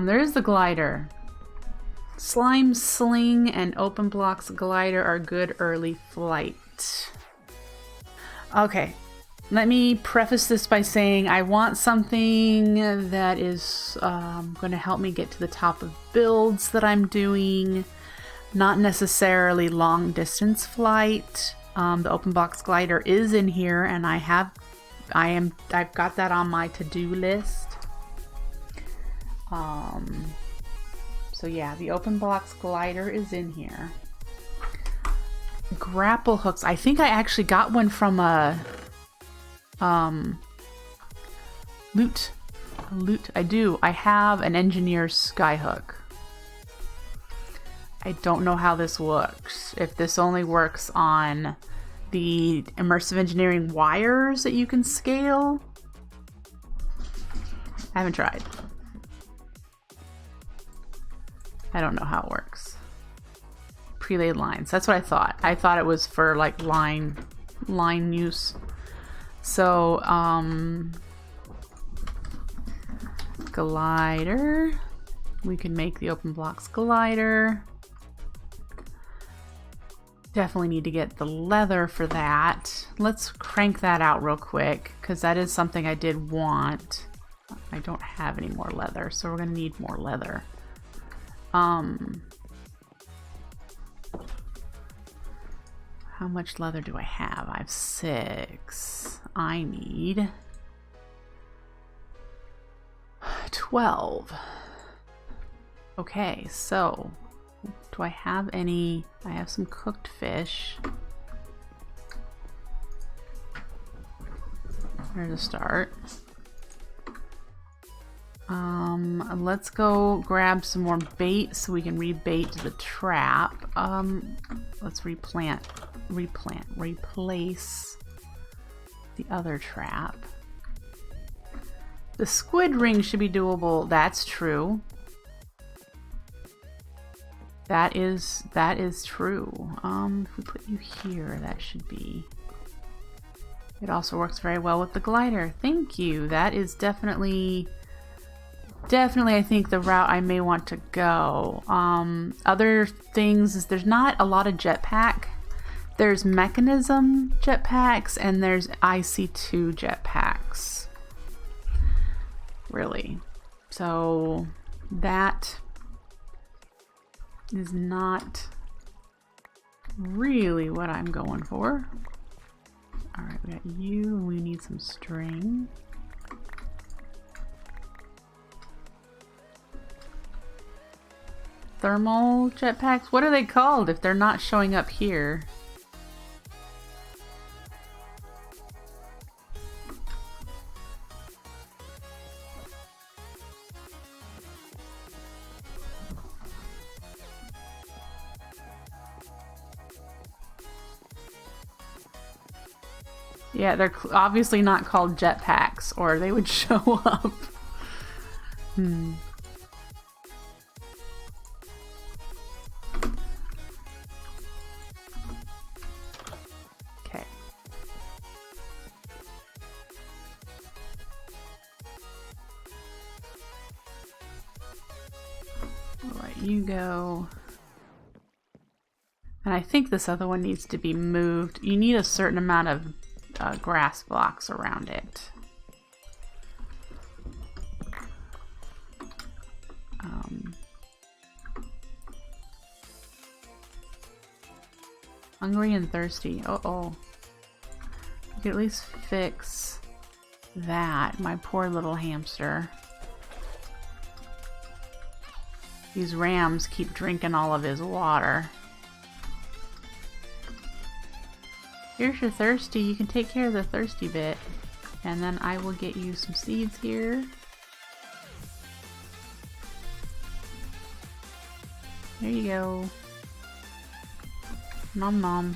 There's the glider. Slime Sling and Open Blocks Glider are good early flight. Okay, let me preface this by saying I want something that is going to help me get to the top of builds that I'm doing. Not necessarily long distance flight. The Open Box Glider is in here, and I've got that on my to-do list. So yeah, the Open Box Glider is in here. Grapple hooks. I think I actually got one from a loot. I do. I have an engineer's skyhook. I don't know how this works. If this only works on the immersive engineering wires that you can scale. I haven't tried. I don't know how it works. Pre-laid lines. That's what I thought. I thought it was for like line use. So, glider. We can make the Open Blocks Glider. Definitely need to get the leather for that. Let's crank that out real quick, because that is something I did want. I don't have any more leather, so we're gonna need more leather. How much leather do I have? I have 6. I need 12. Okay, so do I have any? I have some cooked fish. There's a start. Let's go grab some more bait so we can rebait the trap. Let's replace the other trap. The squid ring should be doable. That's true. That is true. If we put you here, that should be. It also works very well with the glider. Thank you. That is definitely, I think, the route I may want to go. Other things is there's not a lot of jetpack. There's Mekanism jetpacks and there's IC2 jetpacks. Really. So that is not really what I'm going for. Alright, we got you, and we need some string. Thermal jetpacks? What are they called if they're not showing up here? Yeah, they're obviously not called jetpacks, or they would show up. Okay. I'll let you go. And I think this other one needs to be moved. You need a certain amount of grass blocks around it. Hungry and thirsty. Uh-oh. I could at least fix that. My poor little hamster. These rams keep drinking all of his water. Here's your thirsty. You can take care of the thirsty bit. And then I will get you some seeds here. There you go. Nom nom.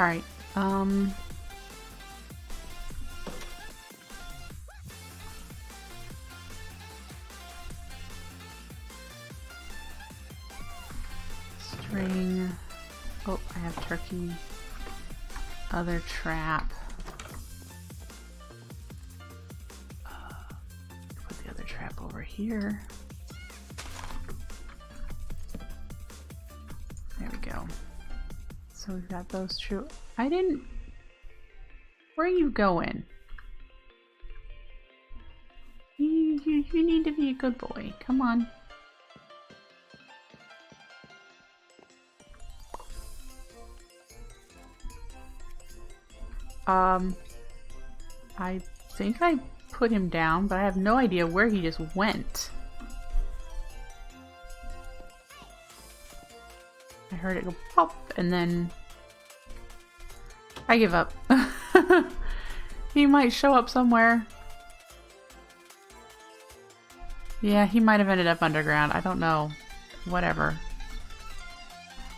Alright, string. Oh, I have turkey. Other trap. Put the other trap over here. There we go. So we've got those two. I didn't... Where are you going? You need to be a good boy. Come on. I think I put him down, but I have no idea where he just went. I heard it go pop, and then I give up. He might show up somewhere. Yeah, he might have ended up underground. I don't know. Whatever.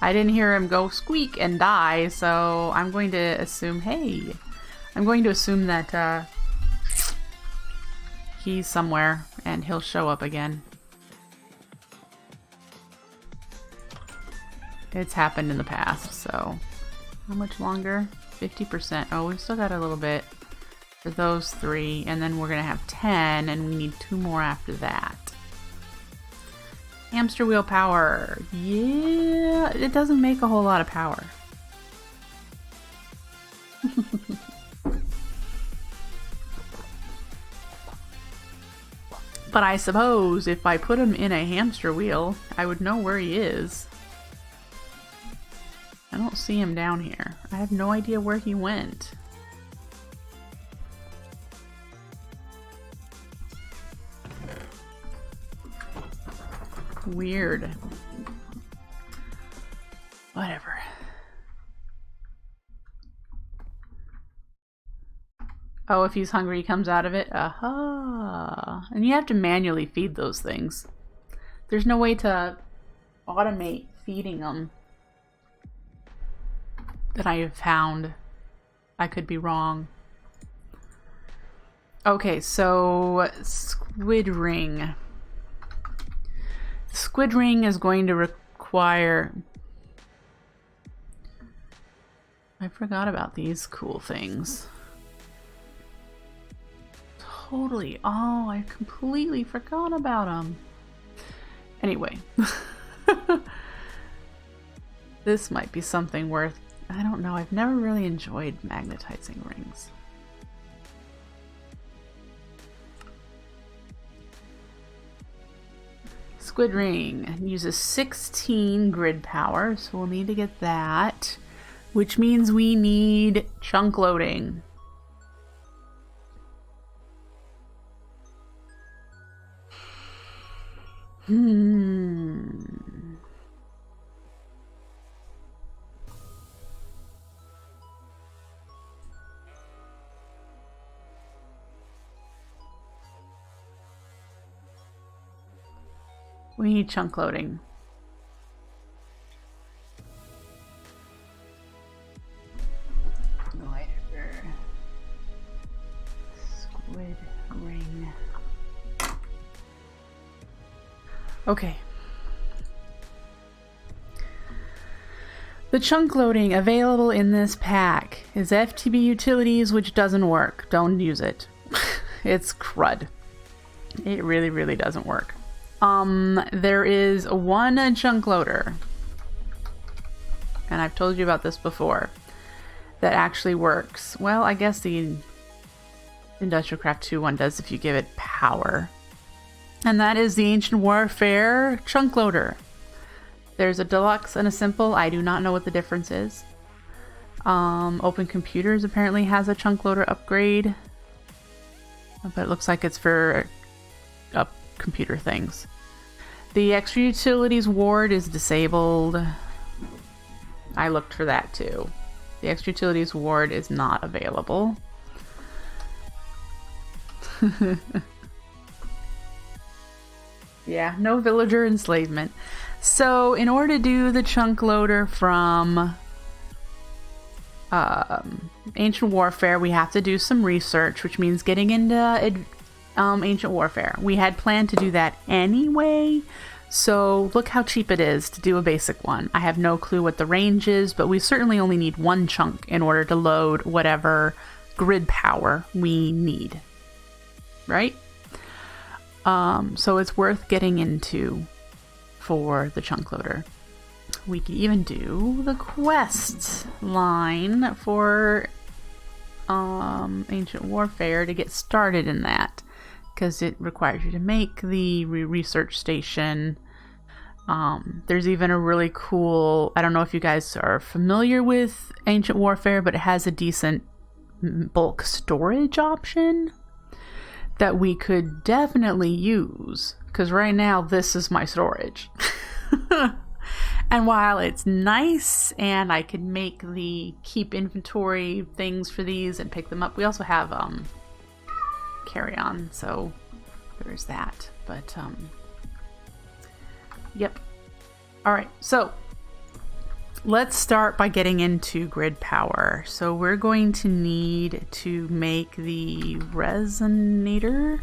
I didn't hear him go squeak and die, so I'm going to assume, hey, I'm going to assume that he's somewhere and he'll show up again. It's happened in the past, so how much longer? 50%. Oh, we've still got a little bit for those 3, and then we're gonna have 10, and we need 2 more after that. Hamster wheel power. Yeah, it doesn't make a whole lot of power. But I suppose if I put him in a hamster wheel, I would know where he is. I don't see him down here. I have no idea where he went. Weird. Whatever. Oh, if he's hungry, he comes out of it? Aha! And you have to manually feed those things. There's no way to automate feeding them that I have found. I could be wrong. Okay, so squid ring. Squid ring is going to require... I forgot about these cool things. Totally. Oh, I completely forgot about them. Anyway. This might be something worth... I don't know. I've never really enjoyed magnetizing rings. Squid ring uses 16 grid power, so we'll need to get that, which means we need chunk loading. We need chunk loading. Glider. Squid ring. Okay. The chunk loading available in this pack is FTB Utilities, which doesn't work. Don't use it. It's crud. It really, really doesn't work. There is one chunk loader, and I've told you about this before, that actually works. Well, I guess the IndustrialCraft2 one does if you give it power. And that is the Ancient Warfare chunk loader. There's a deluxe and a simple. I do not know what the difference is. Open Computers apparently has a chunk loader upgrade, but it looks like it's for computer things. The extra utilities ward is disabled. I looked for that too. The extra utilities ward is not available. Yeah, no villager enslavement. So in order to do the chunk loader from Ancient Warfare, we have to do some research, which means getting into Ancient Warfare. We had planned to do that anyway, so look how cheap it is to do a basic one. I have no clue what the range is, but we certainly only need one chunk in order to load whatever grid power we need. Right? So it's worth getting into for the chunk loader. We could even do the quest line for Ancient Warfare to get started in that, because it requires you to make the research station. There's even a really cool, I don't know if you guys are familiar with Ancient Warfare, but it has a decent bulk storage option that we could definitely use, because right now this is my storage. And while it's nice and I could make the keep inventory things for these and pick them up, we also have carry-on, so there's that. But yep. Alright, so let's start by getting into grid power. So we're going to need to make the resonator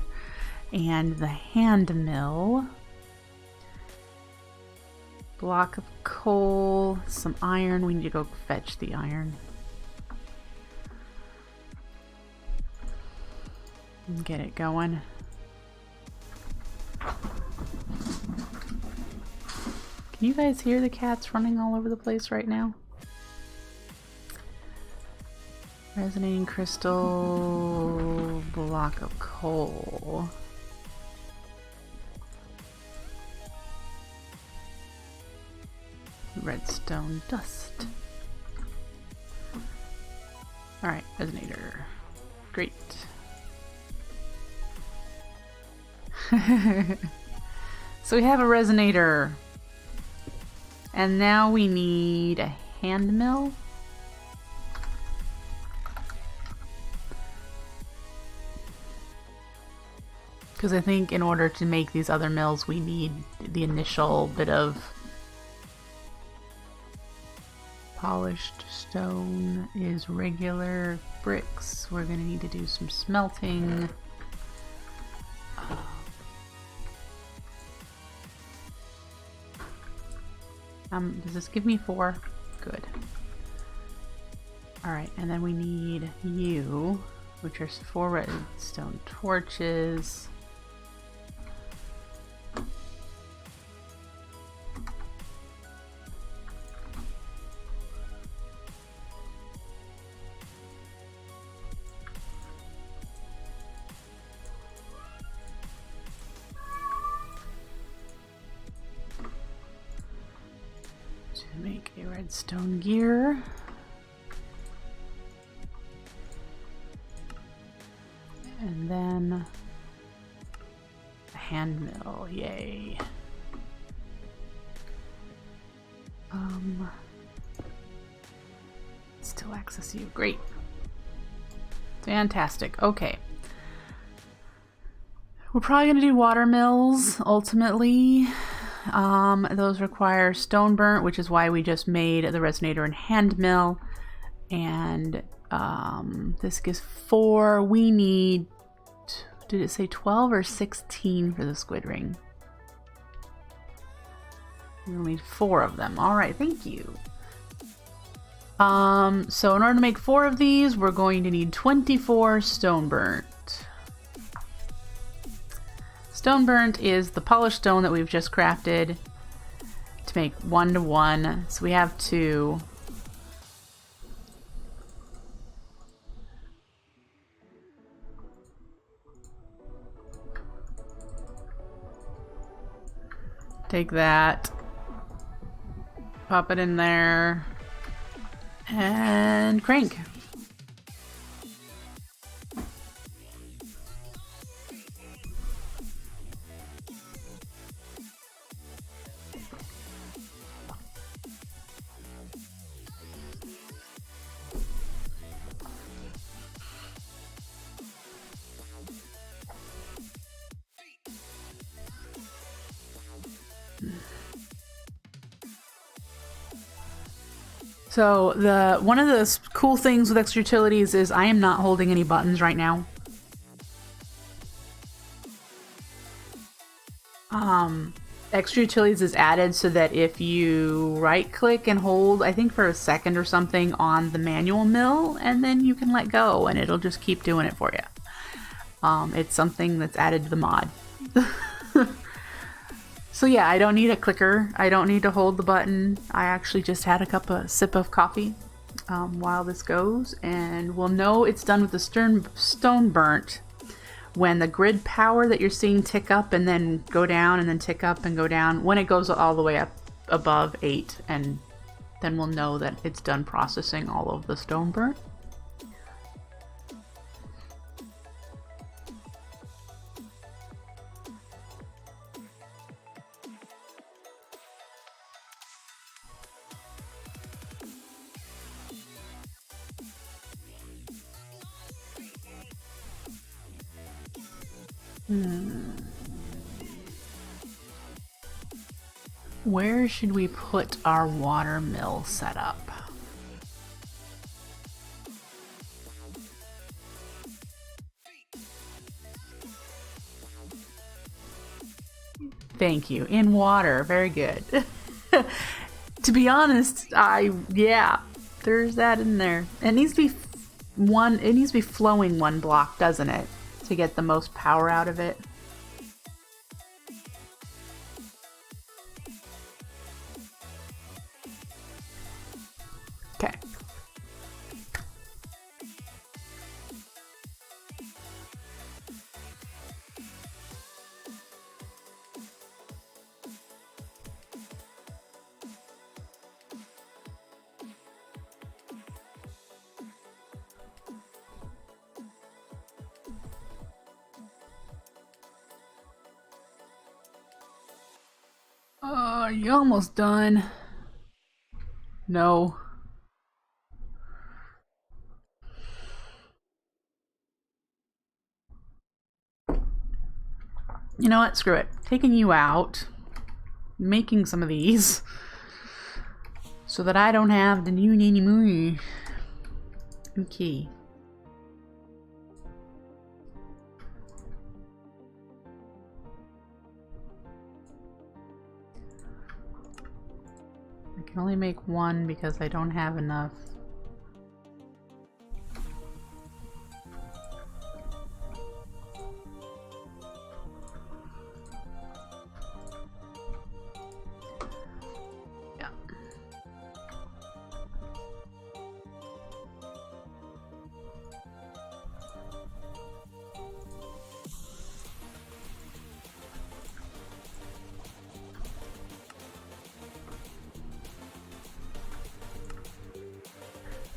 and the hand mill. Block of coal, some iron. We need to go fetch the iron. And get it going. Can you guys hear the cats running all over the place right now? Resonating crystal, block of coal. Redstone dust. Alright, resonator. Great. So we have a resonator. And now we need a hand mill. Because I think in order to make these other mills, we need the initial bit of polished stone is regular bricks. We're going to need to do some smelting. Does this give me 4? Good. Alright, and then we need you, which are 4 redstone torches. Make a redstone gear. And then a hand mill, yay. Still access you, great. Fantastic, okay. We're probably gonna do water mills ultimately. Those require stone burnt, which is why we just made the resonator and hand mill. And this gives 4. We need, did it say 12 or 16 for the squid ring? We'll need 4 of them. All right, thank you. So in order to make 4 of these, we're going to need 24 stone burnt. Stone burnt is the polished stone that we've just crafted to make 1-to-1. So we have 2. Take that, pop it in there, and crank. So one of the cool things with extra utilities is I am not holding any buttons right now. Extra utilities is added so that if you right click and hold, I think for a second or something on the manual mill, and then you can let go and it'll just keep doing it for you. It's something that's added to the mod. So yeah, I don't need a clicker. I don't need to hold the button. I actually just had a sip of coffee while this goes, and we'll know it's done with the stone burnt when the grid power that you're seeing tick up and then go down and then tick up and go down, when it goes all the way up above 8, and then we'll know that it's done processing all of the stone burnt. Where should we put our water mill setup? Thank you. In water. Very good. To be honest, yeah, there's that in there. It needs to be flowing one block, doesn't it? To get the most power out of it. Okay. Are you almost done? No. You know what? Screw it. Taking you out, making some of these, so that I don't have the new anymore. Okay. I can only make one because I don't have enough.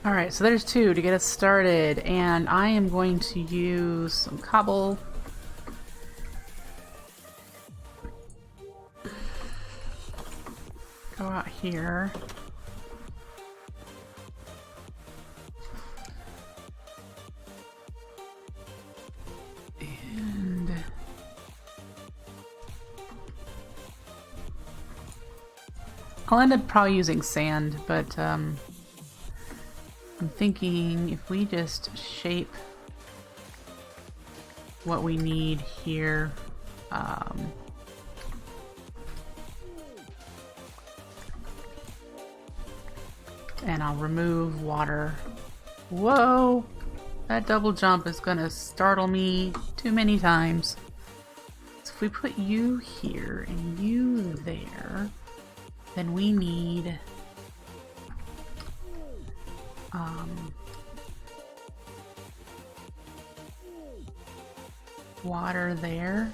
Alright, so there's 2 to get us started, and I am going to use some cobble. Go out here. And I'll end up probably using sand, but I'm thinking if we just shape what we need here, and I'll remove water. Whoa! That double jump is gonna startle me too many times. So if we put you here and you there, then we need water there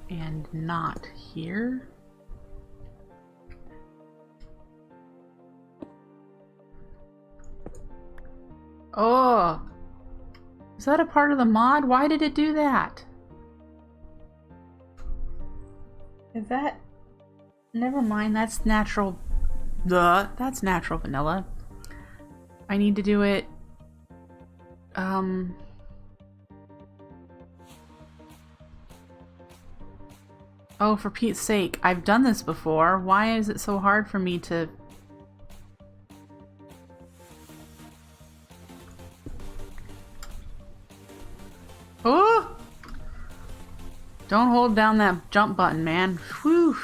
and not here. Oh, is that a part of the mod? Why did it do that? Is that... Never mind, that's natural. That's natural vanilla. I need to do it oh, for Pete's sake, I've done this before. Why is it so hard for me to... Oh! Don't hold down that jump button, man. Whew.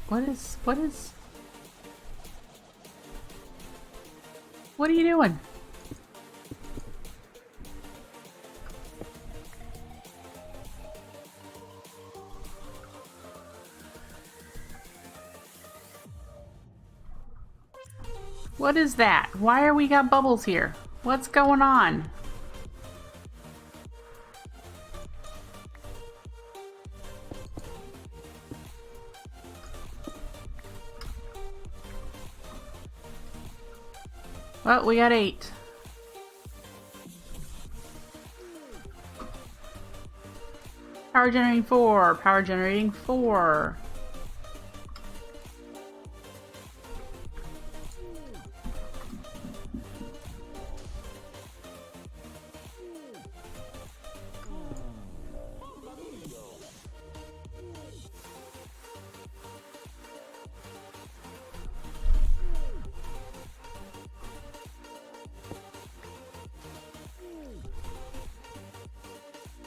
What are you doing? What is that? Why are we got bubbles here? What's going on? Well, we got 8. Power generating 4. Power generating 4.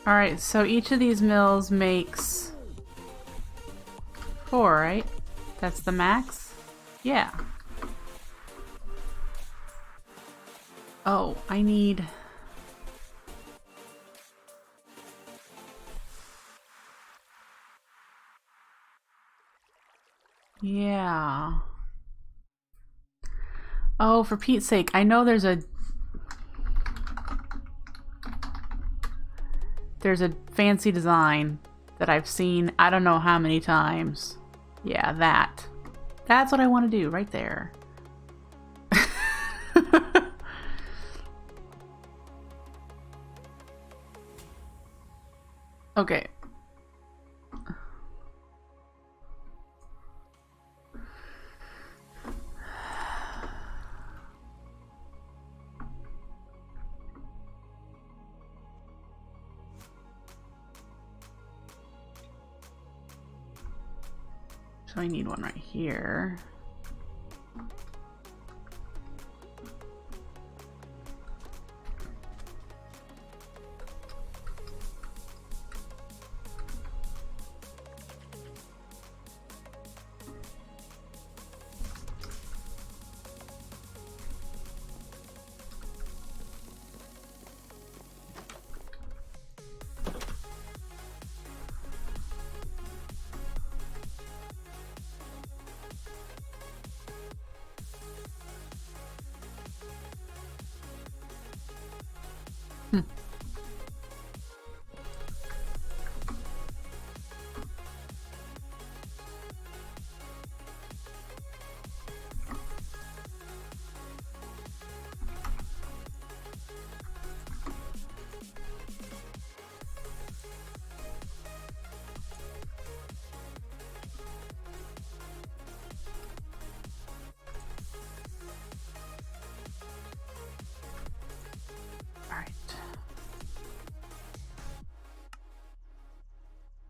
Alright, so each of these mills makes 4, right? That's the max? Yeah. Oh, I need... Yeah. Oh, for Pete's sake, I know there's a fancy design that I've seen I don't know how many times. Yeah, that's what I want to do right there. Okay. So I need one right here.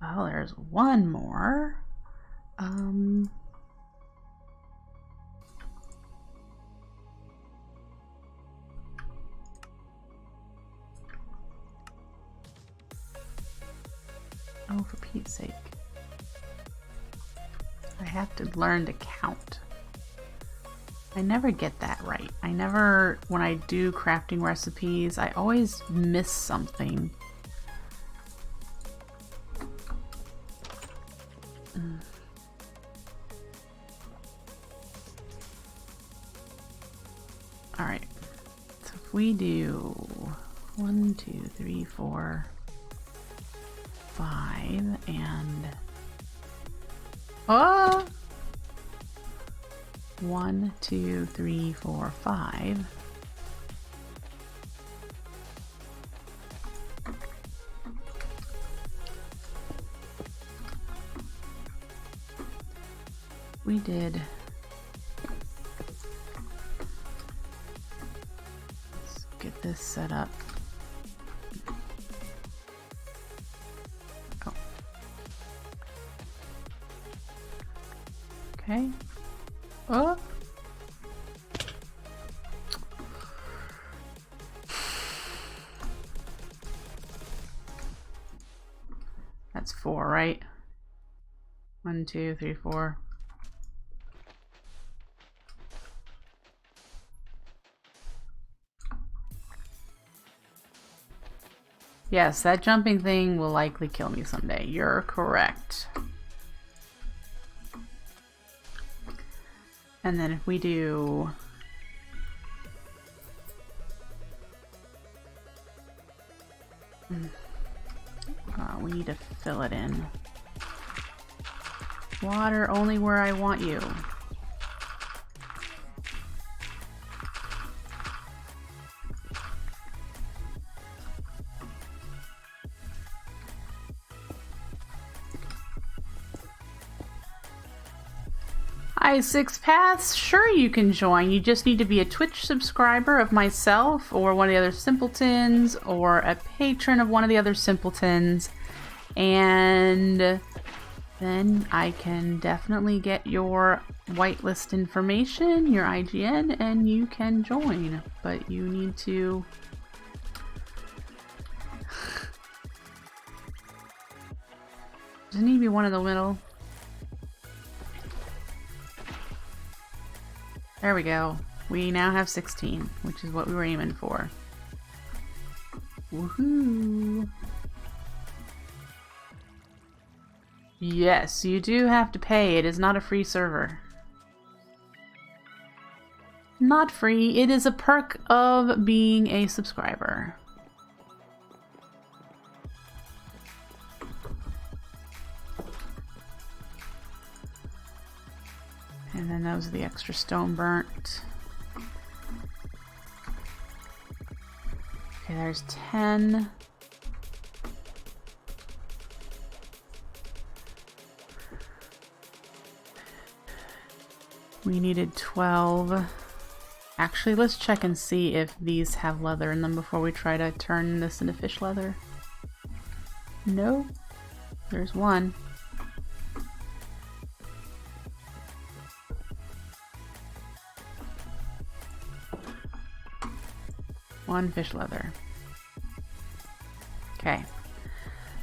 Well, there's one more. Oh, for Pete's sake. I have to learn to count. I never get that right. When I do crafting recipes, I always miss something. Alright, so if we do 1, 2, 3, 4, 5, and 1, 2, 3, 4, 5. We did. Let's get this set up. Oh. Okay. Oh. That's 4, right? 1, 2, 3, 4. Yes, that jumping thing will likely kill me someday. You're correct. And then if we do... we need to fill it in. Water only where I want you. Hi, Six Paths. Sure, you can join. You just need to be a Twitch subscriber of myself or one of the other Simpletons or a patron of one of the other Simpletons. And then I can definitely get your whitelist information, your IGN, and you can join. But you need to... Doesn't need to be one in the middle. There we go. We now have 16, which is what we were aiming for. Woohoo! Yes, you do have to pay. It is not a free server. Not free. It is a perk of being a subscriber. And then those are the extra stone burnt. Okay, there's 10. We needed 12. Actually, let's check and see if these have leather in them before we try to turn this into fish leather. No, there's one. One fish leather. Okay.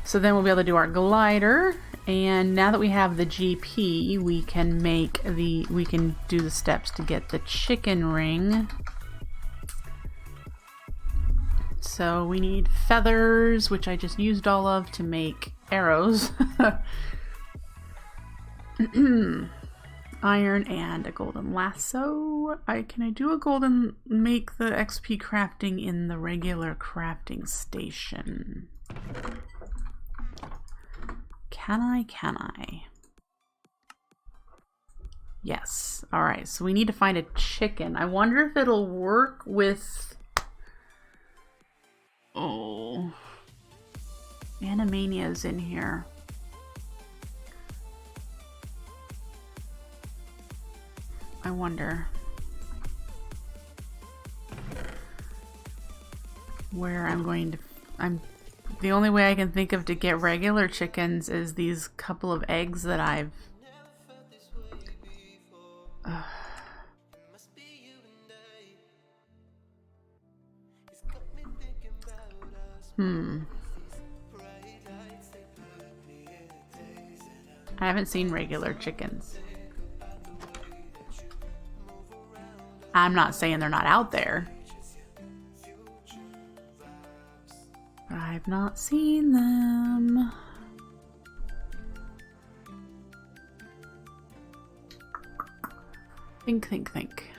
So then we'll be able to do our glider, and now that we have the GP, we can do the steps to get the chicken ring. So we need feathers, which I just used all of to make arrows. Iron and a golden lasso. Can I do a golden, make the XP crafting in the regular crafting station? Can I? Yes. Alright, so we need to find a chicken. I wonder if it'll work with... Oh. Animania's in here. I wonder where I'm going to... The only way I can think of to get regular chickens is these couple of eggs that I've... I haven't seen regular chickens. I'm not saying they're not out there. But I've not seen them. Think.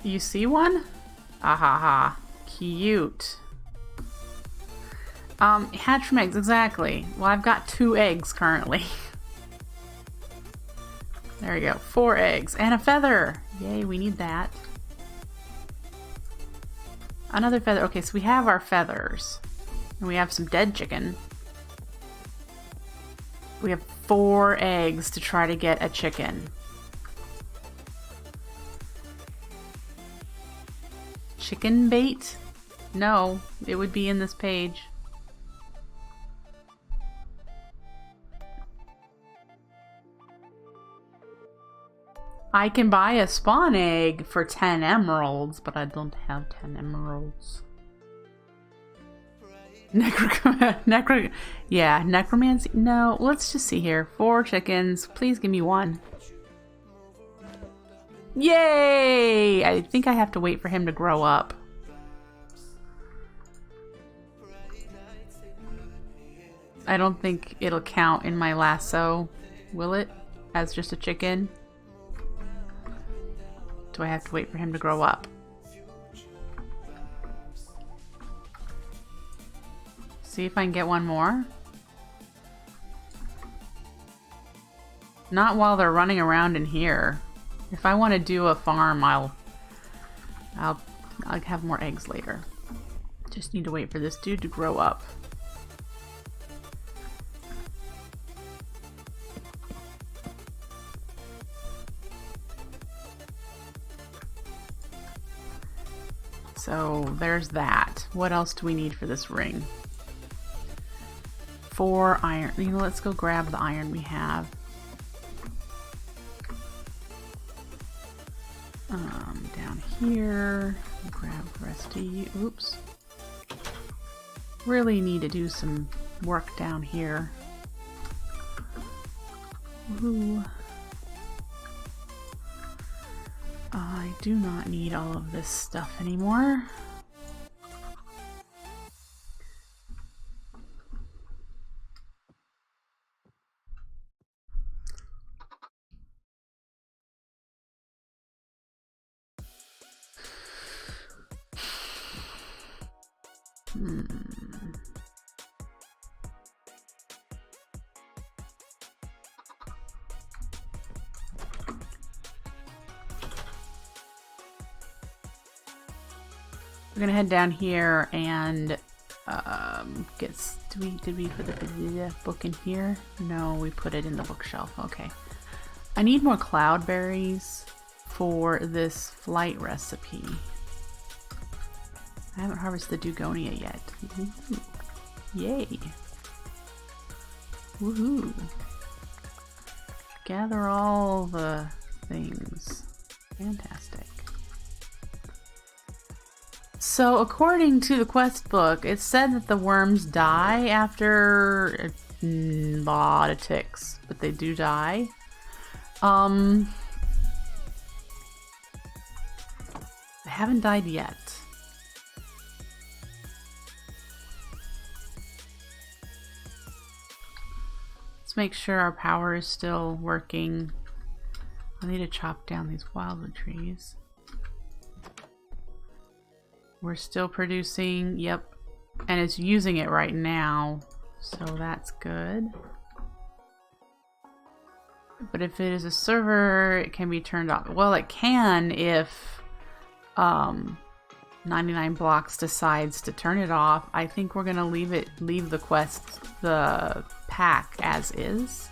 You see one? Ahaha. Cute. Hatch from eggs, exactly. Well, I've got 2 eggs currently. There we go. 4 eggs. And a feather! Yay, we need that. Another feather. Okay, so we have our feathers. And we have some dead chicken. We have 4 eggs to try to get a chicken. Chicken bait? No, it would be in this page. I can buy a spawn egg for 10 emeralds, but I don't have 10 emeralds. Yeah, necromancy. No, let's just see here. 4 chickens. Please give me 1. Yay! I think I have to wait for him to grow up. I don't think it'll count in my lasso, will it? As just a chicken? Do I have to wait for him to grow up? See if I can get 1 more. Not while they're running around in here. If I want to do a farm, I'll have more eggs later. Just need to wait for this dude to grow up. So there's that. What else do we need for this ring? 4 iron. You know, let's go grab the iron we have. Down here. Grab the rest of you. Oops. Really need to do some work down here. Ooh. I do not need all of this stuff anymore. We're gonna head down here and did we put the book in here? No, we put it in the bookshelf. Okay. I need more cloudberries for this flight recipe. I haven't harvested the Dugonia yet. Ooh. Yay. Woohoo. Gather all the things. Fantastic. So according to the quest book, it said that the worms die after a lot of ticks, but they do die. They haven't died yet. Let's make sure our power is still working. I need to chop down these wildwood trees. We're still producing, yep, and it's using it right now, so that's good. But if it is a server, it can be turned off. Well, it can if 99 Blocks decides to turn it off. I think we're gonna leave the quest, the pack as is.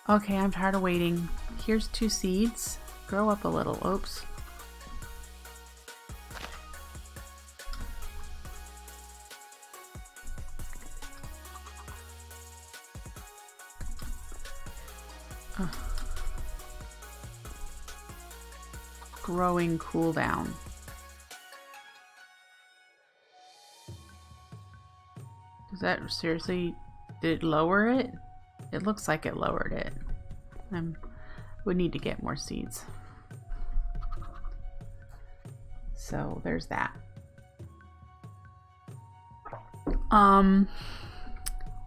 Okay, I'm tired of waiting. Here's 2 seeds. Grow up a little. Oops. Growing cooldown. Does that seriously, did it lower it? It looks like it lowered it. Would need to get more seeds. So there's that.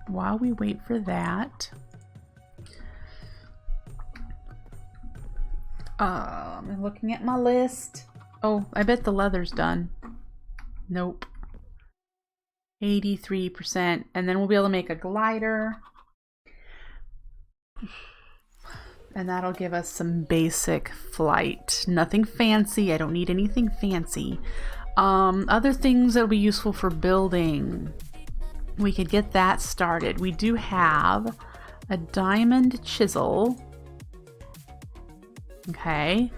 While we wait for that, I'm looking at my list. Oh, I bet the leather's done. Nope. 83%. And then we'll be able to make a glider. And that'll give us some basic flight. Nothing fancy. I don't need anything fancy. Other things that'll be useful for building. We could get that started. We do have a diamond chisel. Okay.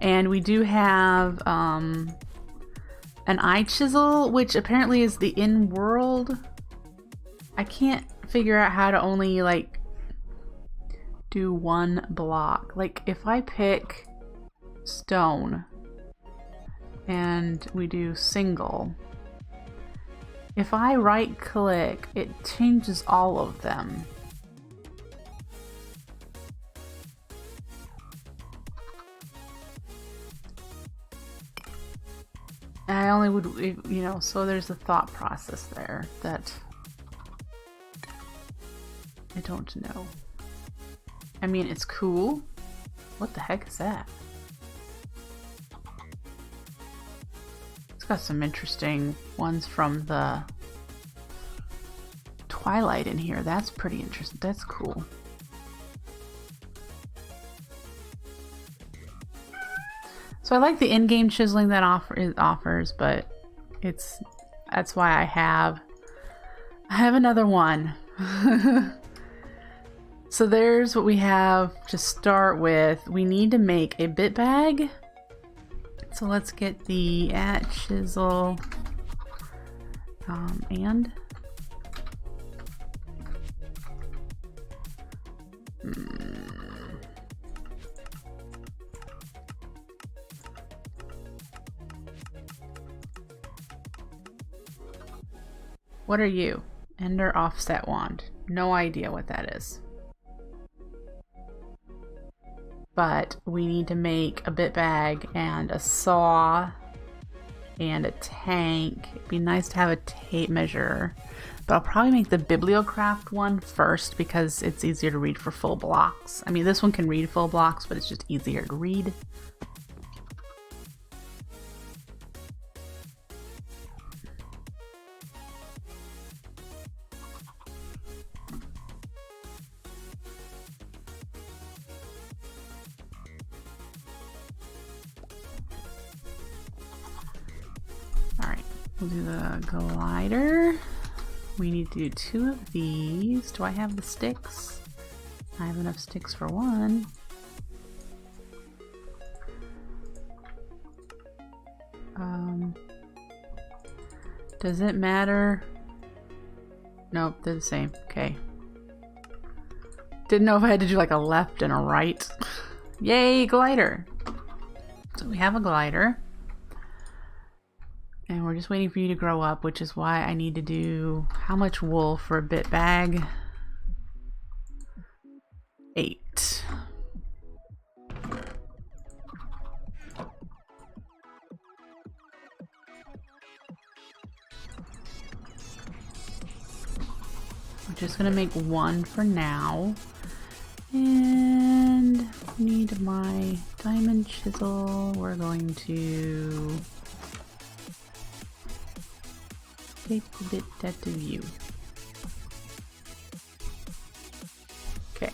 And we do have an eye chisel, which apparently is the in-world. I can't figure out how to only like do 1 block. Like if I pick stone and we do single, If I right click, it changes all of them. I only would, you know, so there's a thought process there that I don't know. I mean, it's cool. What the heck is that? It's got some interesting ones from the Twilight in here. That's pretty interesting. That's cool. So I like the in-game chiseling that offers, but that's why I have another one. So there's what we have to start with. We need to make a bit bag. So let's get the @Chisel and what are you? Ender offset wand. No idea what that is. But we need to make a bit bag and a saw and a tank. It'd be nice to have a tape measure, but I'll probably make the BiblioCraft one first because it's easier to read for full blocks. I mean, this one can read full blocks, but it's just easier to read. We'll do the glider. We need to do 2 of these. Do I have the sticks? I have enough sticks for one. Does it matter? Nope, they're the same. Okay. Didn't know if I had to do like a left and a right. Yay, glider! So we have a glider. And we're just waiting for you to grow up, which is why I need to do how much wool for a bit bag? 8. I'm just gonna make 1 for now. And we need my diamond chisel. We're going to take a bit that to view. Okay.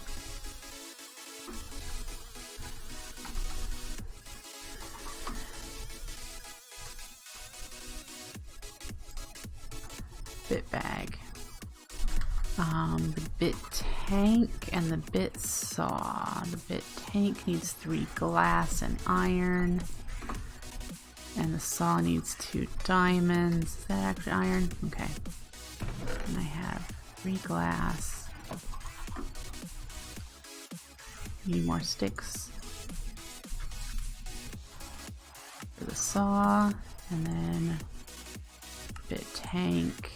Bit bag. The bit tank and the bit saw. The bit tank needs 3 glass and iron. And the saw needs 2 diamonds. Is that actually iron? Okay. And I have 3 glass. Need more sticks for the saw. And then bit tank.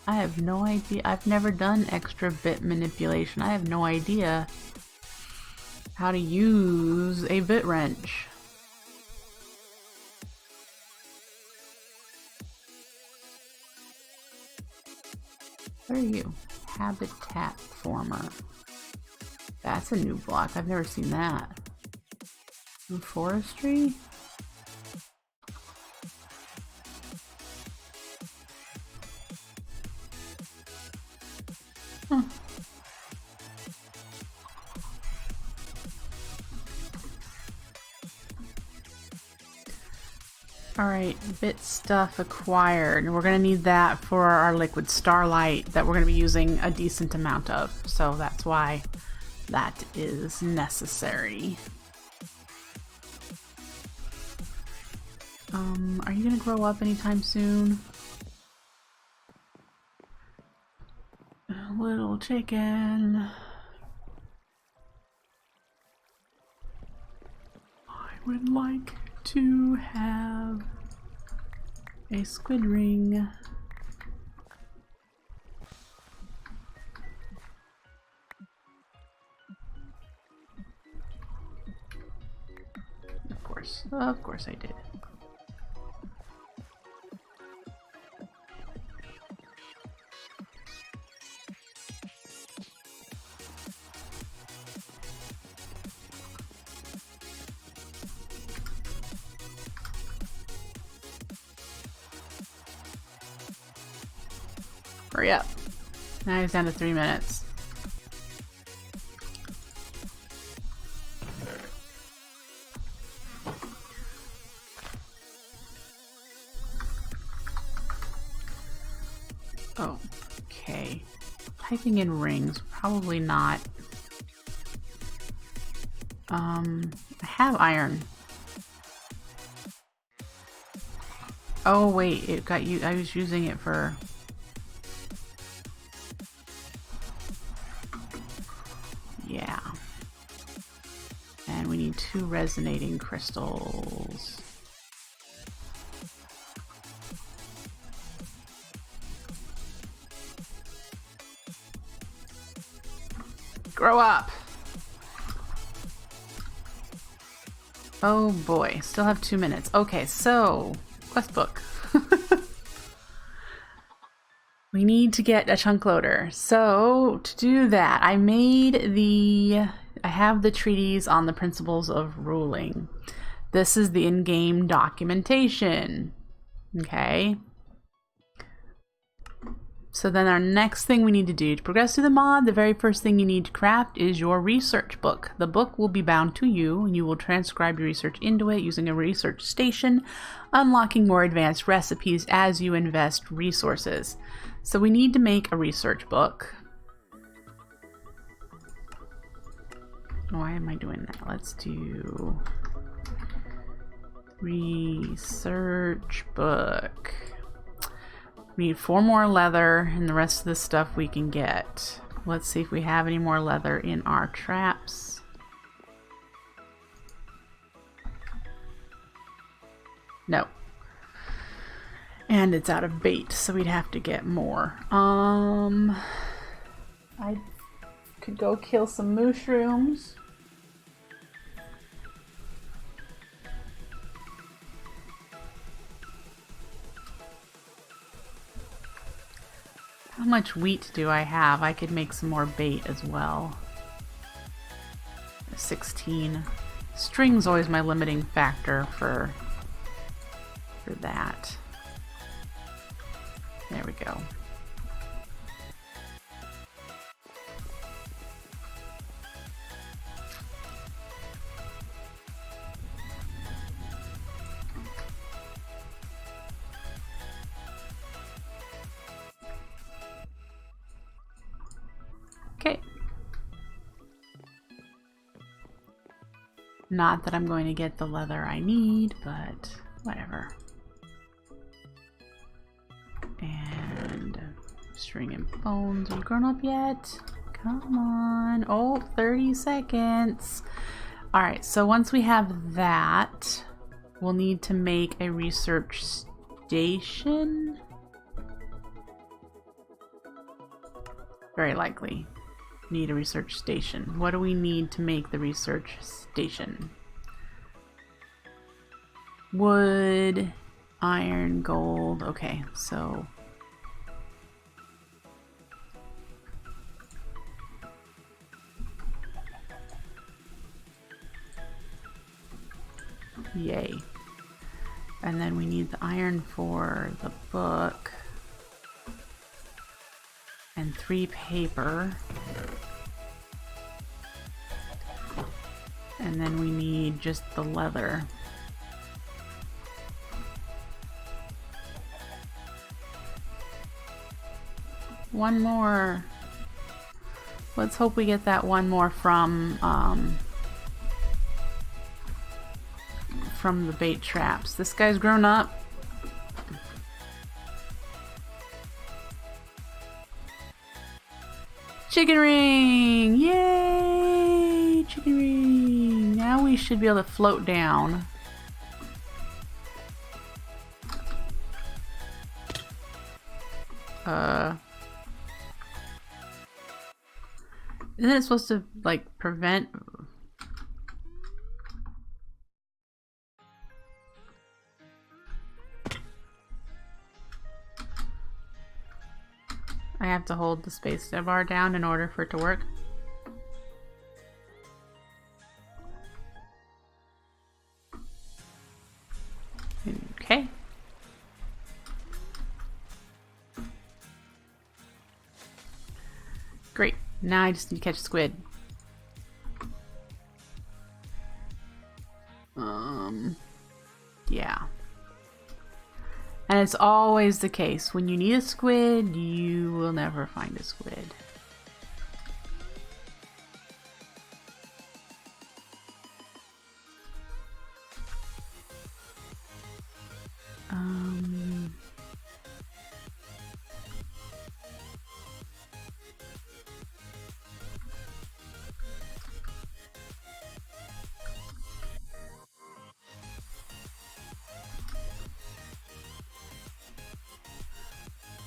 I have no idea. I've never done extra bit manipulation. I have no idea how to use a bit wrench. What are you? Habitat former. That's a new block. I've never seen that. New forestry? Huh. Alright, bit stuff acquired. We're going to need that for our liquid starlight that we're going to be using a decent amount of. So that's why that is necessary. Are you going to grow up anytime soon? Little chicken. would like to have a squid ring. Of course I did. Hurry up. Now he's down to 3 minutes. Oh, okay. Typing in rings, probably not. I have iron. Oh wait, it got you. I was using it for. Yeah. And we need 2 resonating crystals. Grow up! Oh boy, still have 2 minutes. Okay, so, quest book. We need to get a chunk loader. So, to do that, I have the treatise on the principles of ruling. This is the in-game documentation. Okay? So then our next thing we need to do to progress through the mod, the very first thing you need to craft is your research book. The book will be bound to you, and you will transcribe your research into it using a research station, unlocking more advanced recipes as you invest resources. So we need to make a research book. Why am I doing that? Let's do research book. We need 4 more leather, and the rest of the stuff we can get. Let's see if we have any more leather in our traps. No. And it's out of bait, so we'd have to get more. I could go kill some mushrooms. How much wheat do I have? I could make some more bait as well. 16. String's always my limiting factor for that. There we go. Okay. Not that I'm going to get the leather I need, but whatever. And string and bones. Are you grown up yet? Come on. Oh, 30 seconds. Alright, so once we have that, we'll need to make a research station. Very likely. Need a research station. What do we need to make the research station? Wood, iron, gold. Okay, so yay. And then we need the iron for the book. And 3 paper. And then we need just the leather. One more. Let's hope we get that one more from the bait traps. This guy's grown up. Chicken ring! Yay! Chicken ring! now we should be able to float down. Isn't it supposed to, like, prevent... I have to hold the space bar down in order for it to work. Okay. Great. Now I just need to catch a squid. Yeah. And it's always the case. When you need a squid, you will never find a squid.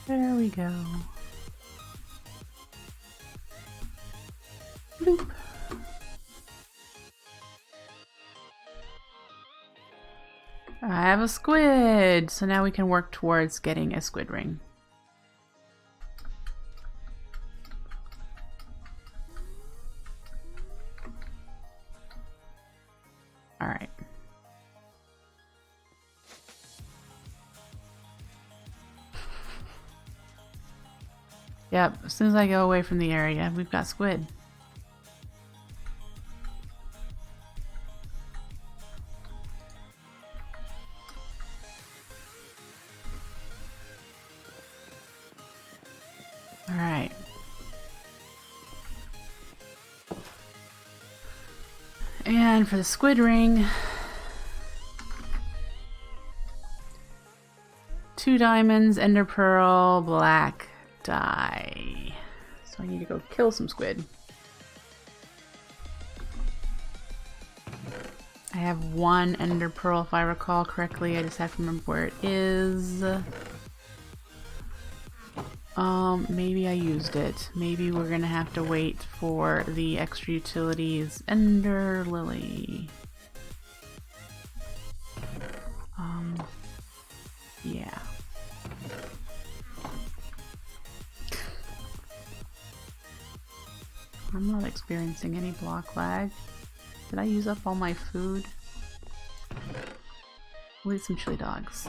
There we go. Bloop. I have a squid, so now we can work towards getting a squid ring. All right. Yep, as soon as I go away from the area, we've got squid. All right. And for the squid ring, 2 diamonds, ender pearl, black dye. So I need to go kill some squid. I have 1 ender pearl if I recall correctly. I just have to remember where it is. Maybe I used it. Maybe we're gonna have to wait for the extra utilities ender lily. Yeah. I'm not experiencing any block lag. Did I use up all my food? We'll eat some chili dogs.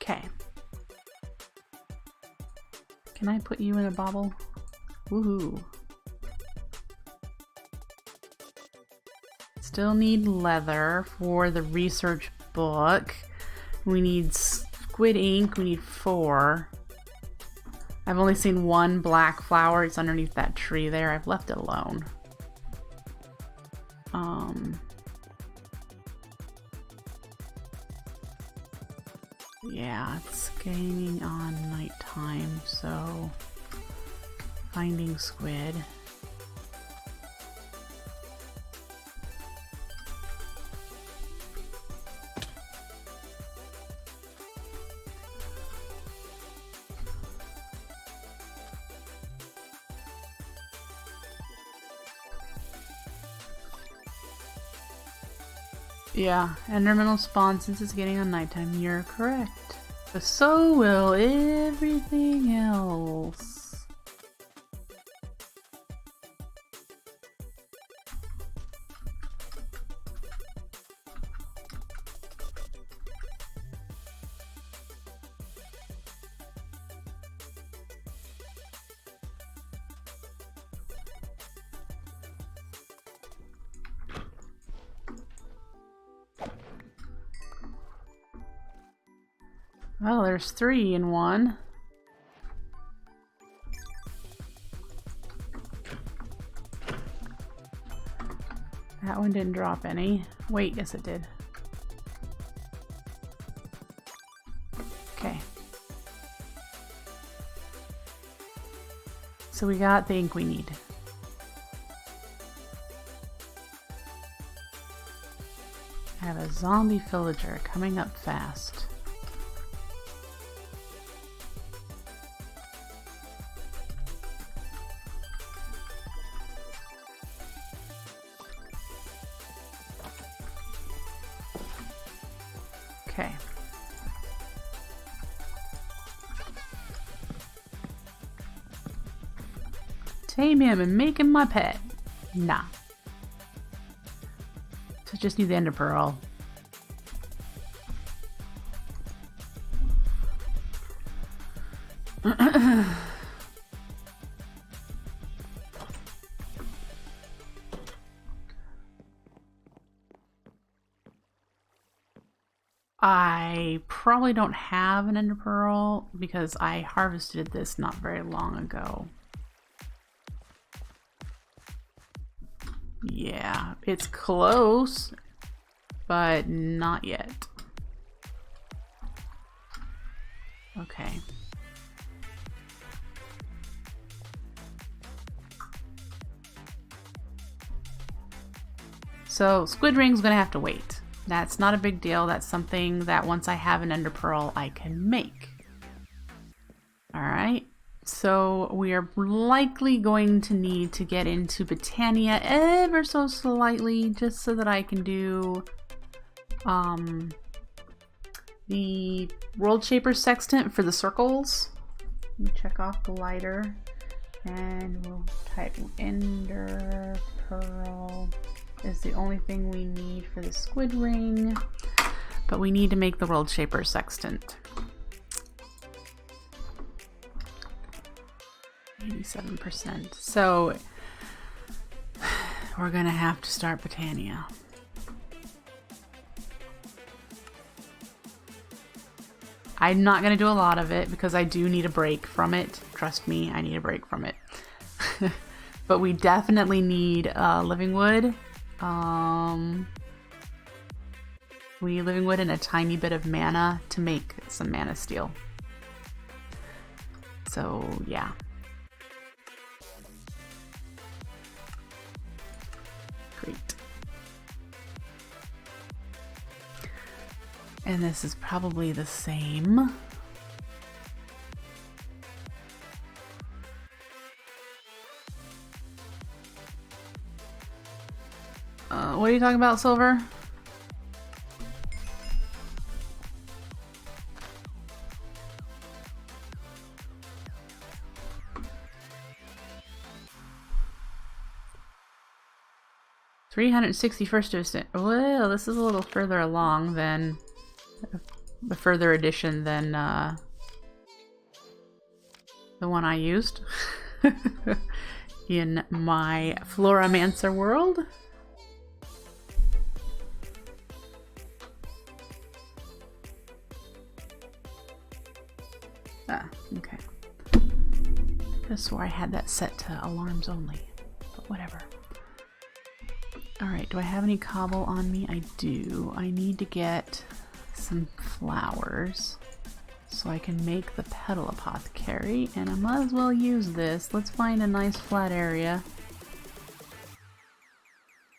Okay. Can I put you in a bobble? Woohoo. Still need leather for the research book. We need squid ink, we need 4. I've only seen 1 black flower. It's underneath that tree there. I've left it alone. Yeah, it's getting on nighttime, so finding squid. Yeah, enderman will spawn since it's getting on nighttime. You're correct. But so will everything else. Well, there's 3 in 1. That one didn't drop any. Wait, yes it did. Okay. So we got the ink we need. I have a zombie villager coming up fast. Okay. Tame him and make him my pet. Nah. So just need the ender pearl. I probably don't have an ender pearl because I harvested this not very long ago. Yeah, it's close, but not yet. Okay. So squid ring's gonna have to wait. That's not a big deal. That's something that once I have an ender pearl, I can make. All right. So we are likely going to need to get into Botania ever so slightly just so that I can do the World Shaper Sextant for the circles. Let me check off glider and we'll type ender pearl is the only thing we need for the squid ring, but we need to make the World Shaper Sextant. 87%. So we're gonna have to start Botania. I'm not gonna do a lot of it because I do need a break from it. Trust me, I need a break from it. But we definitely need living wood. We need living wood and a tiny bit of mana to make some mana steel. So yeah. Great. And this is probably the same. What are you talking about, Silver? $361st. Well, this is a little further along than the further edition than the one I used in my Floramancer world. Ah, okay. I could have swore I had that set to alarms only, but whatever. Alright, do I have any cobble on me? I do. I need to get some flowers so I can make the petal apothecary, and I might as well use this. Let's find a nice flat area.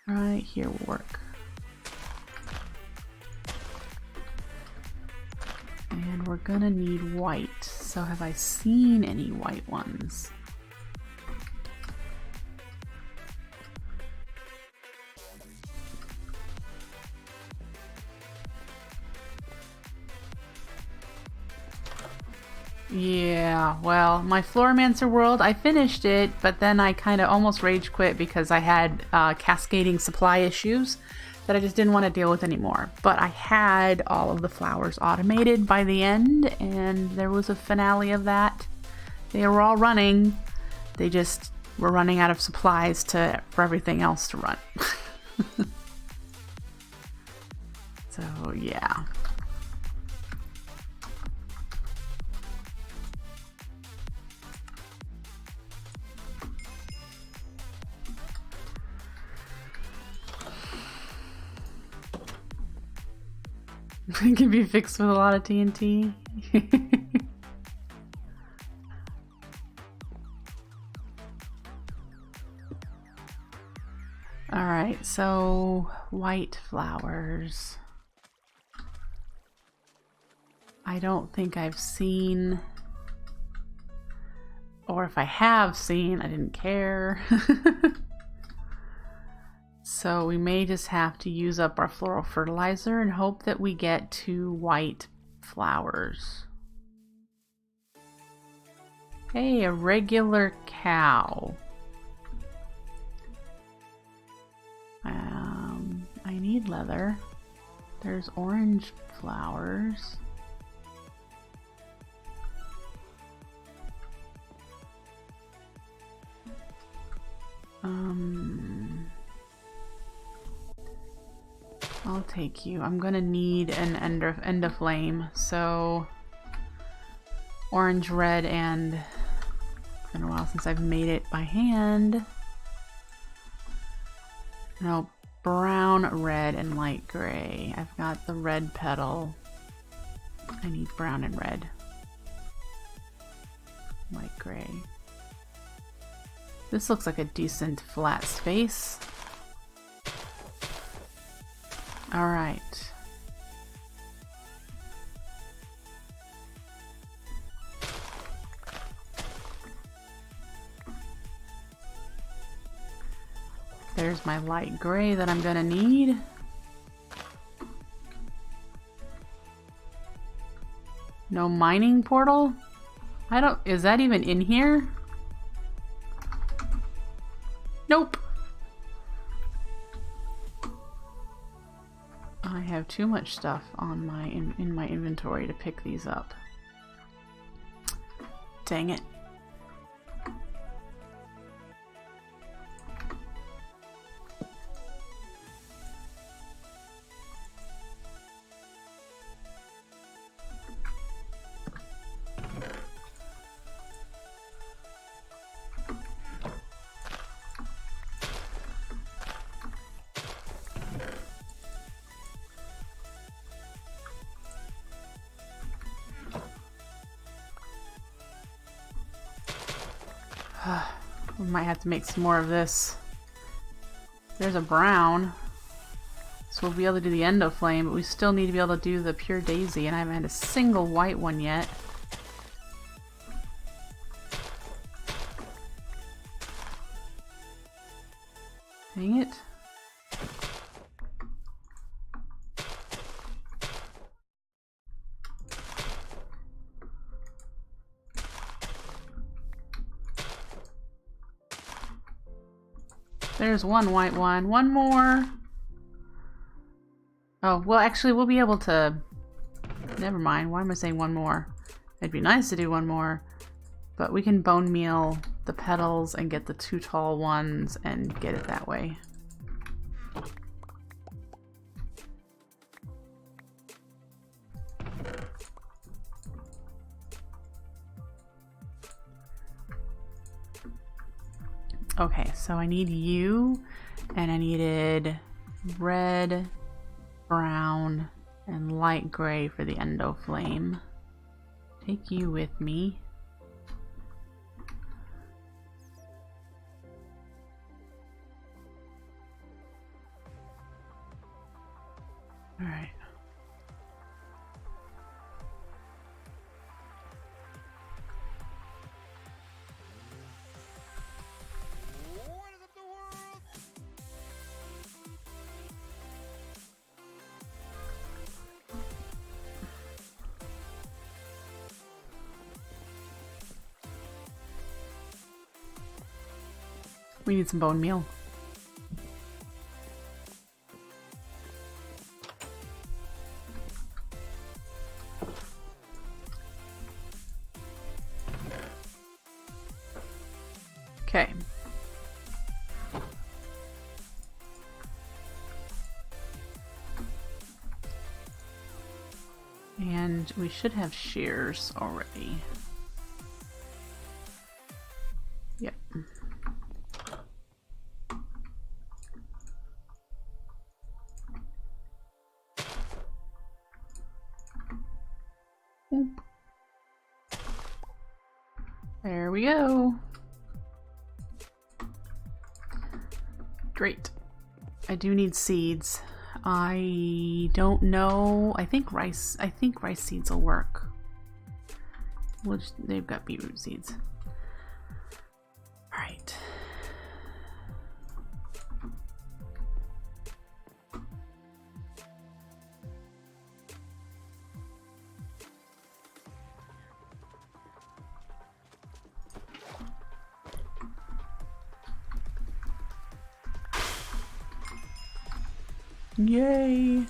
Right here will work. And we're gonna need white. So have I seen any white ones? Yeah, well, my Floramancer world, I finished it, but then I kind of almost rage quit because I had cascading supply issues that I just didn't want to deal with anymore. But I had all of the flowers automated by the end, and there was a finale of that. They were all running. They just were running out of supplies for everything else to run. So, yeah. It can be fixed with a lot of TNT. All right, so white flowers. I don't think I've seen, or if I have seen, I didn't care. So we may just have to use up our floral fertilizer and hope that we get 2 white flowers. Hey, a regular cow. I need leather. There's orange flowers. I'll take you. I'm gonna need an end of flame, so orange, red, and it's been a while since I've made it by hand. No, brown, red, and light gray. I've got the red petal. I need brown and red. Light gray. This looks like a decent flat space. All right. There's my light gray that I'm gonna need. No mining portal? Is that even in here? Nope. I have too much stuff on in my inventory to pick these up. Dang it. We might have to make some more of this. There's a brown. So we'll be able to do the endo flame, but we still need to be able to do the pure daisy, and I haven't had a single white one yet. Dang it. There's one white one. One more. Oh, well, actually, we'll be able to... Never mind. Why am I saying one more? It'd be nice to do one more. But we can bone meal the petals and get the 2 tall ones and get it that way. Okay, so I need you, and I needed red, brown, and light gray for the endo flame. Take you with me. All right. We need some bone meal. Okay. And we should have shears already. Yep. Oop. There we go. Great. I do need seeds. I don't know. I think rice seeds will work. They've got beetroot seeds. All right. Yay!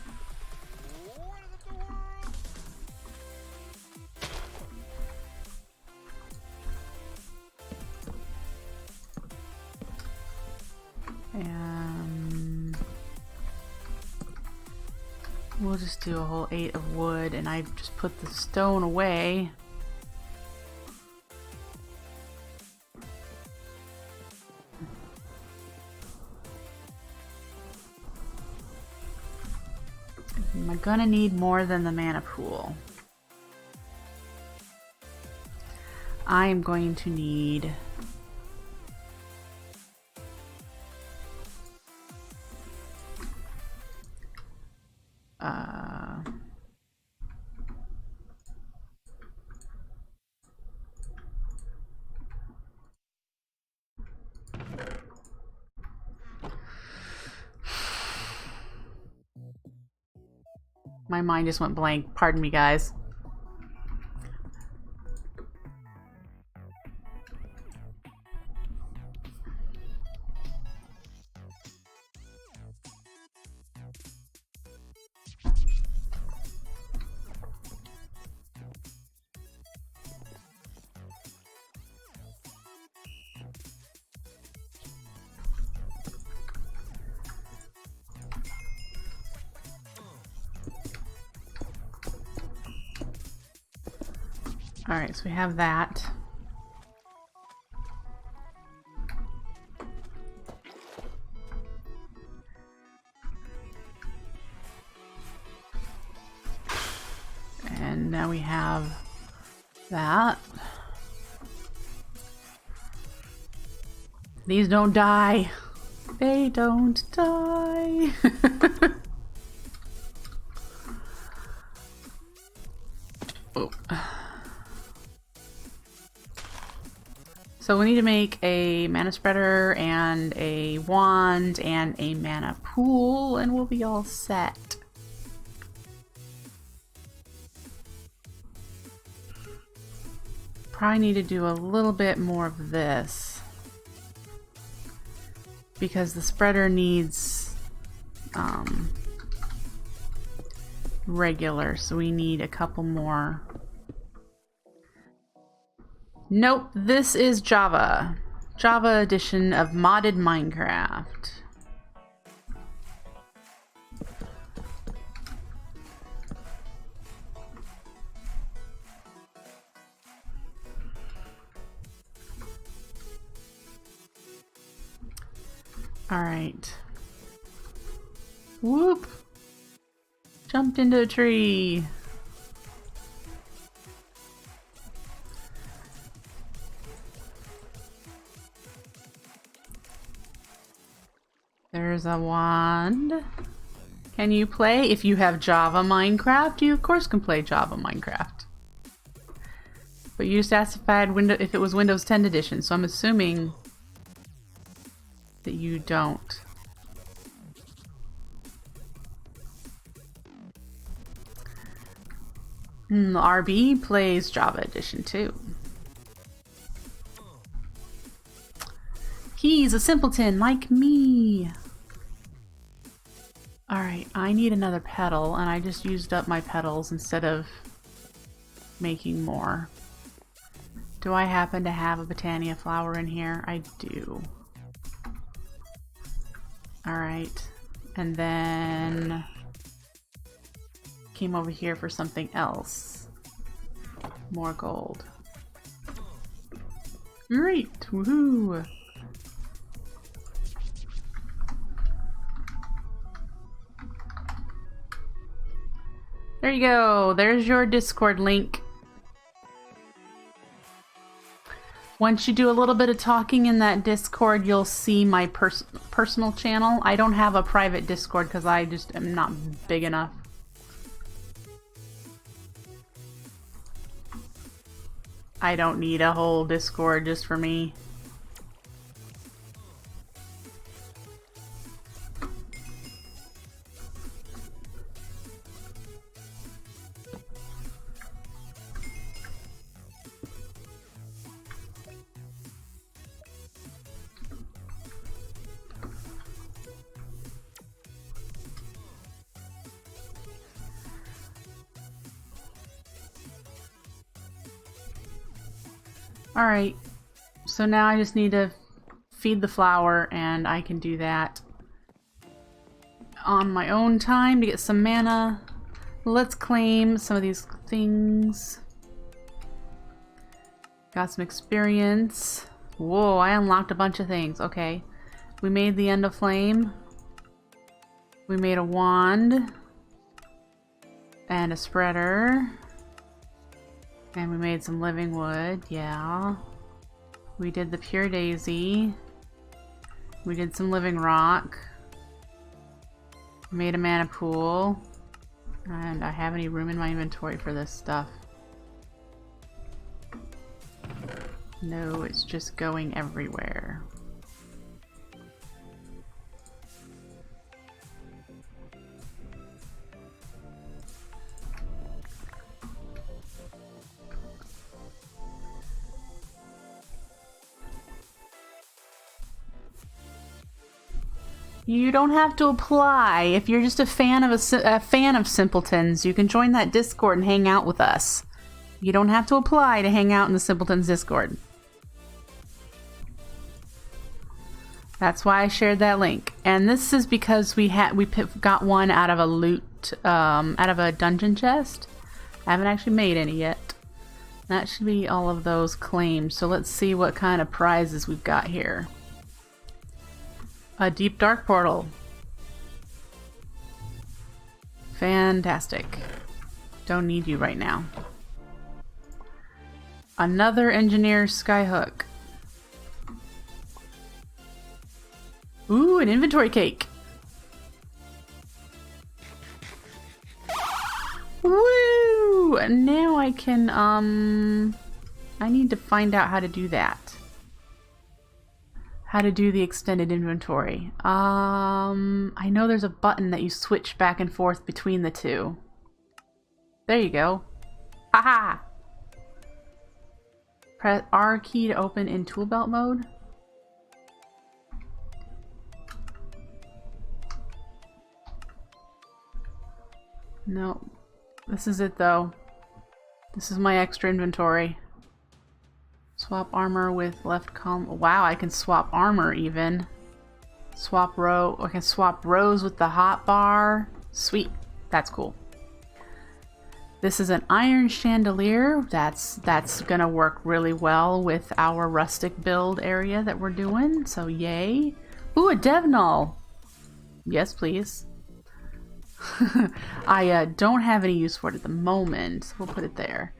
And we'll just do a whole 8 of wood, and I just put the stone away. Am I gonna need more than the mana pool? I am going to need my mind just went blank. Pardon me, guys. Alright, so we have that. And now we have that. These don't die. They don't die. Oh. So we need to make a mana spreader and a wand and a mana pool, and we'll be all set. Probably need to do a little bit more of this because the spreader needs regular, so we need a couple more. Nope, this is Java. Java edition of modded Minecraft. All right. Whoop. Jumped into a tree. There's a wand. Can you play? If you have Java Minecraft, you of course can play Java Minecraft. But you just asked if it was Windows 10 edition, so I'm assuming that you don't. RB plays Java edition too. He's a simpleton like me. Alright, I need another petal, and I just used up my petals instead of making more. Do I happen to have a Botania flower in here? I do. Alright, and then came over here for something else. More gold. Great! Woohoo! There you go. There's your Discord link. Once you do a little bit of talking in that Discord, you'll see my personal channel. I don't have a private Discord because I just am not big enough. I don't need a whole Discord just for me. Alright, so now I just need to feed the flower, and I can do that on my own time to get some mana. Let's claim some of these things. Got some experience. Whoa, I unlocked a bunch of things. Okay, we made the End of Flame. We made a wand. And a spreader. And we made some living wood, yeah. We did the pure daisy. We did some living rock. Made a mana pool. And I have any room in my inventory for this stuff? No, it's just going everywhere. You don't have to apply. If you're just a fan of Simpletons, you can join that Discord and hang out with us. You don't have to apply to hang out in the Simpletons Discord. That's why I shared that link. And this is because we got one out of a loot, out of a dungeon chest. I haven't actually made any yet. That should be all of those claimed. So let's see what kind of prizes we've got here. A deep dark portal. Fantastic. Don't need you right now. Another engineer's skyhook. Ooh, an inventory cake. Woo! Now I can, I need to find out how to do that. How to do the extended inventory. I know there's a button that you switch back and forth between the two. There you go. Haha! Press R key to open in tool belt mode. No. This is it though. This is my extra inventory. Swap armor with left column. Wow, I can swap armor even. Swap row. I can swap rows with the hotbar. Sweet. That's cool. This is an iron chandelier. That's gonna work really well with our rustic build area that we're doing. So yay. Ooh, a dev null. Yes, please. I don't have any use for it at the moment. So we'll put it there.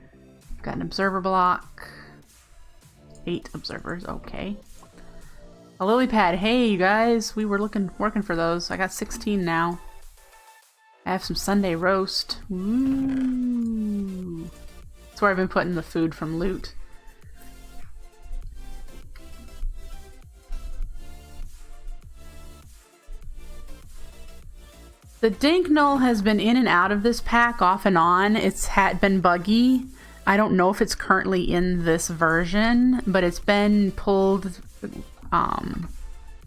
Got an observer block. 8 observers, okay. A lily pad. Hey, you guys, we were working for those. I got 16 now. I have some Sunday roast. Ooh. That's where I've been putting the food from loot. The Dink Null has been in and out of this pack off and on. It's been buggy. I don't know if it's currently in this version, but it's been pulled.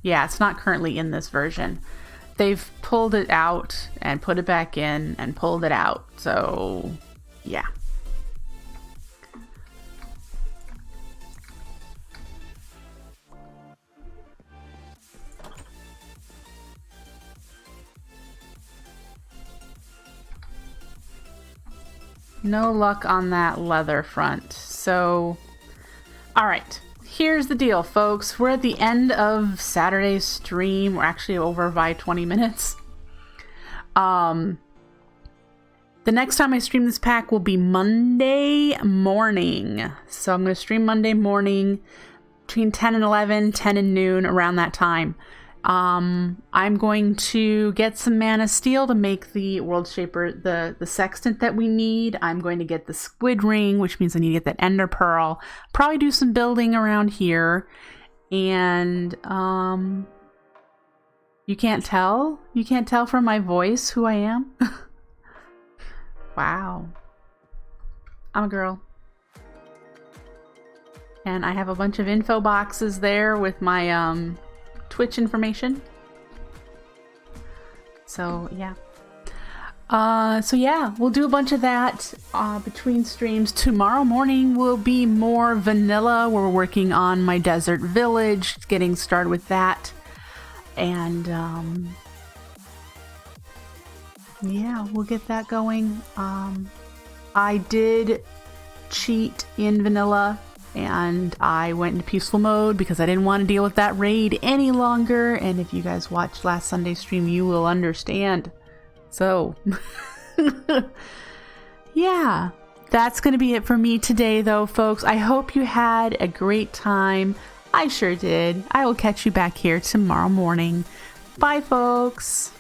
Yeah, it's not currently in this version. They've pulled it out and put it back in and pulled it out. So, yeah. No luck on that leather front. So, alright. Here's the deal, folks. We're at the end of Saturday's stream. We're actually over by 20 minutes. The next time I stream this pack will be Monday morning. So I'm going to stream Monday morning between 10 and 11, 10 and noon, around that time. I'm going to get some mana steel to make the world shaper, the sextant that we need. I'm going to get the squid ring, which means I need to get that ender pearl. Probably do some building around here. And you can't tell? You can't tell from my voice who I am? Wow. I'm a girl. And I have a bunch of info boxes there with my Twitch information. So yeah. So yeah, we'll do a bunch of that between streams. Tomorrow morning will be more vanilla. We're working on my desert village, getting started with that. And yeah, we'll get that going. I did cheat in vanilla and I went into peaceful mode because I didn't want to deal with that raid any longer. And if you guys watched last Sunday's stream, you will understand. So, yeah, that's going to be it for me today, though, folks. I hope you had a great time. I sure did. I will catch you back here tomorrow morning. Bye, folks.